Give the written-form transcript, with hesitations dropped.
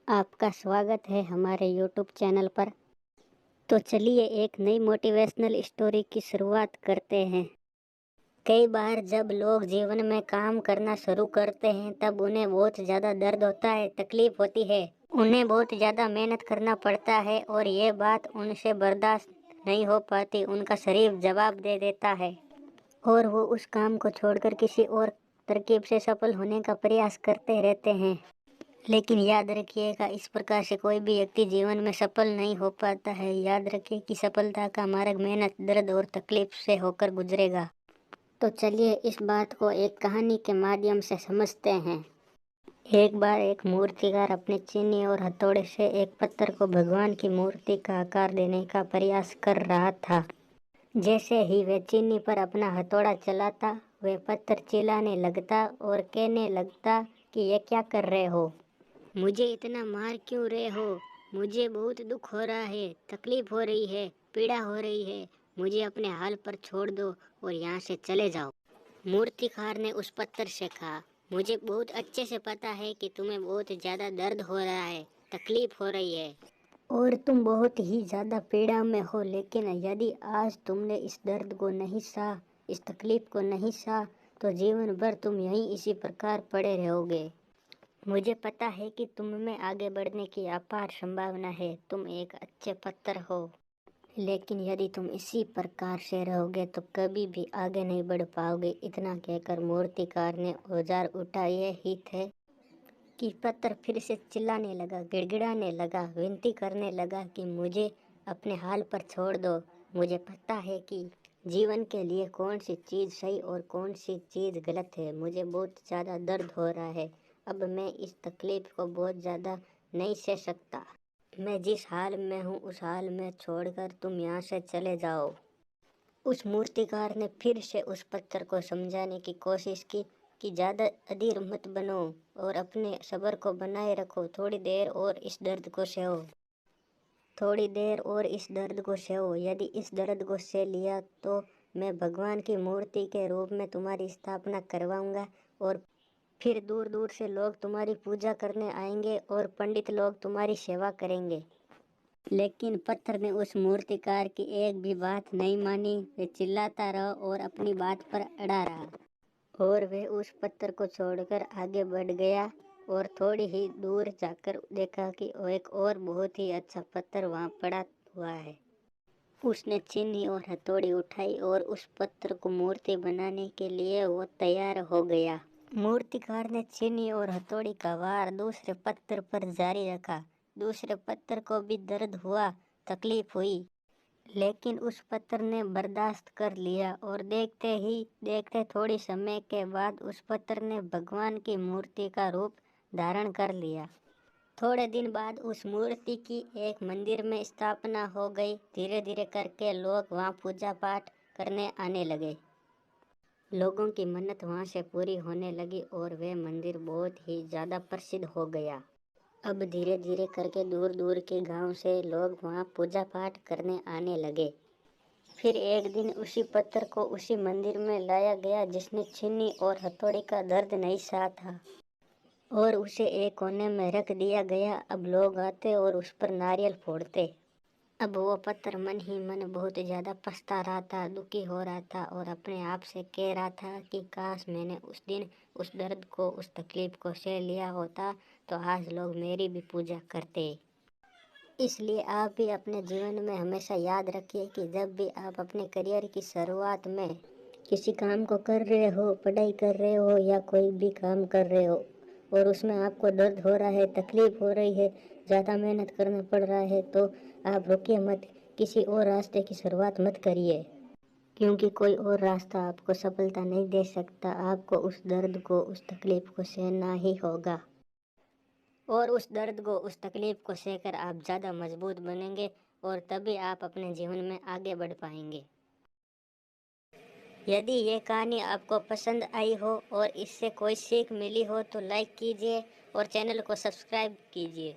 आपका स्वागत है हमारे YouTube चैनल पर। तो चलिए एक नई मोटिवेशनल स्टोरी की शुरुआत करते हैं। कई बार जब लोग जीवन में काम करना शुरू करते हैं तब उन्हें बहुत ज़्यादा दर्द होता है, तकलीफ होती है। उन्हें बहुत ज़्यादा मेहनत करना पड़ता है और ये बात उनसे बर्दाश्त नहीं हो पाती। उनका शरीर जवाब दे देता है और वो उस काम को छोड़कर किसी और तरकीब से सफल होने का प्रयास करते रहते हैं। लेकिन याद रखिएगा, इस प्रकार से कोई भी व्यक्ति जीवन में सफल नहीं हो पाता है। याद रखिए कि सफलता का मार्ग मेहनत, दर्द और तकलीफ से होकर गुजरेगा। तो चलिए इस बात को एक कहानी के माध्यम से समझते हैं। एक बार एक मूर्तिकार अपने चीनी और हथौड़े से एक पत्थर को भगवान की मूर्ति का आकार देने का प्रयास कर रहा था। जैसे ही वह चीनी पर अपना हथौड़ा चलाता, वह पत्थर चिल्लाने लगता और कहने लगता कि ये क्या कर रहे हो, मुझे इतना मार क्यों रहे हो, मुझे बहुत दुख हो रहा है, तकलीफ हो रही है, पीड़ा हो रही है, मुझे अपने हाल पर छोड़ दो और यहाँ से चले जाओ। मूर्तिकार ने उस पत्थर से कहा, मुझे बहुत अच्छे से पता है कि तुम्हें बहुत ज़्यादा दर्द हो रहा है, तकलीफ हो रही है और तुम बहुत ही ज़्यादा पीड़ा में हो, लेकिन यदि आज तुमने इस दर्द को नहीं सहा, इस तकलीफ को नहीं सहा, तो जीवन भर तुम यहीं इसी प्रकार पड़े रहोगे। मुझे पता है कि तुम में आगे बढ़ने की अपार संभावना है, तुम एक अच्छे पत्थर हो, लेकिन यदि तुम इसी प्रकार से रहोगे तो कभी भी आगे नहीं बढ़ पाओगे। इतना कहकर मूर्तिकार ने औजार उठाए ही थे कि पत्थर फिर से चिल्लाने लगा, गिड़गिड़ाने लगा, विनती करने लगा कि मुझे अपने हाल पर छोड़ दो। मुझे पता है कि जीवन के लिए कौन सी चीज़ सही और कौन सी चीज़ गलत है। मुझे बहुत ज़्यादा दर्द हो रहा है, अब मैं इस तकलीफ को बहुत ज़्यादा नहीं सह सकता। मैं जिस हाल में हूँ उस हाल में छोड़कर तुम यहाँ से चले जाओ। उस मूर्तिकार ने फिर से उस पत्थर को समझाने की कोशिश की कि ज़्यादा अधीर मत बनो और अपने सब्र को बनाए रखो। थोड़ी देर और इस दर्द को सहो, थोड़ी देर और इस दर्द को सहो। यदि इस दर्द को सह लिया तो मैं भगवान की मूर्ति के रूप में तुम्हारी स्थापना करवाऊंगा और फिर दूर दूर से लोग तुम्हारी पूजा करने आएंगे और पंडित लोग तुम्हारी सेवा करेंगे। लेकिन पत्थर ने उस मूर्तिकार की एक भी बात नहीं मानी। वे चिल्लाता रहा और अपनी बात पर अड़ा रहा और वे उस पत्थर को छोड़कर आगे बढ़ गया और थोड़ी ही दूर जाकर देखा कि एक और बहुत ही अच्छा पत्थर वहाँ पड़ा हुआ है। उसने चीनी और हथौड़ी उठाई और उस पत्थर को मूर्ति बनाने के लिए वो तैयार हो गया। मूर्तिकार ने चीनी और हथौड़ी का वार दूसरे पत्थर पर जारी रखा। दूसरे पत्थर को भी दर्द हुआ, तकलीफ हुई, लेकिन उस पत्थर ने बर्दाश्त कर लिया और देखते ही देखते थोड़ी समय के बाद उस पत्थर ने भगवान की मूर्ति का रूप धारण कर लिया। थोड़े दिन बाद उस मूर्ति की एक मंदिर में स्थापना हो गई। धीरे धीरे करके लोग वहाँ पूजा पाठ करने आने लगे। लोगों की मन्नत वहाँ से पूरी होने लगी और वह मंदिर बहुत ही ज़्यादा प्रसिद्ध हो गया। अब धीरे धीरे करके दूर दूर के गांव से लोग वहाँ पूजा पाठ करने आने लगे। फिर एक दिन उसी पत्थर को उसी मंदिर में लाया गया जिसने छीनी और हथौड़ी का दर्द नहीं सहा था और उसे एक कोने में रख दिया गया। अब लोग आते और उस पर नारियल फोड़ते। अब वो पत्थर मन ही मन बहुत ज़्यादा पछता रहा था, दुखी हो रहा था और अपने आप से कह रहा था कि काश मैंने उस दिन उस दर्द को, उस तकलीफ को सह लिया होता तो आज लोग मेरी भी पूजा करते। इसलिए आप भी अपने जीवन में हमेशा याद रखिए कि जब भी आप अपने करियर की शुरुआत में किसी काम को कर रहे हो, पढ़ाई कर रहे हो या कोई भी काम कर रहे हो और उसमें आपको दर्द हो रहा है, तकलीफ हो रही है, ज़्यादा मेहनत करना पड़ रहा है, तो आप रुकिए मत, किसी और रास्ते की शुरुआत मत करिए, क्योंकि कोई और रास्ता आपको सफलता नहीं दे सकता। आपको उस दर्द को, उस तकलीफ को सहना ही होगा और उस दर्द को, उस तकलीफ को सहकर आप ज़्यादा मजबूत बनेंगे और तभी आप अपने जीवन में आगे बढ़ पाएंगे। यदि ये कहानी आपको पसंद आई हो और इससे कोई सीख मिली हो तो लाइक कीजिए और चैनल को सब्सक्राइब कीजिए।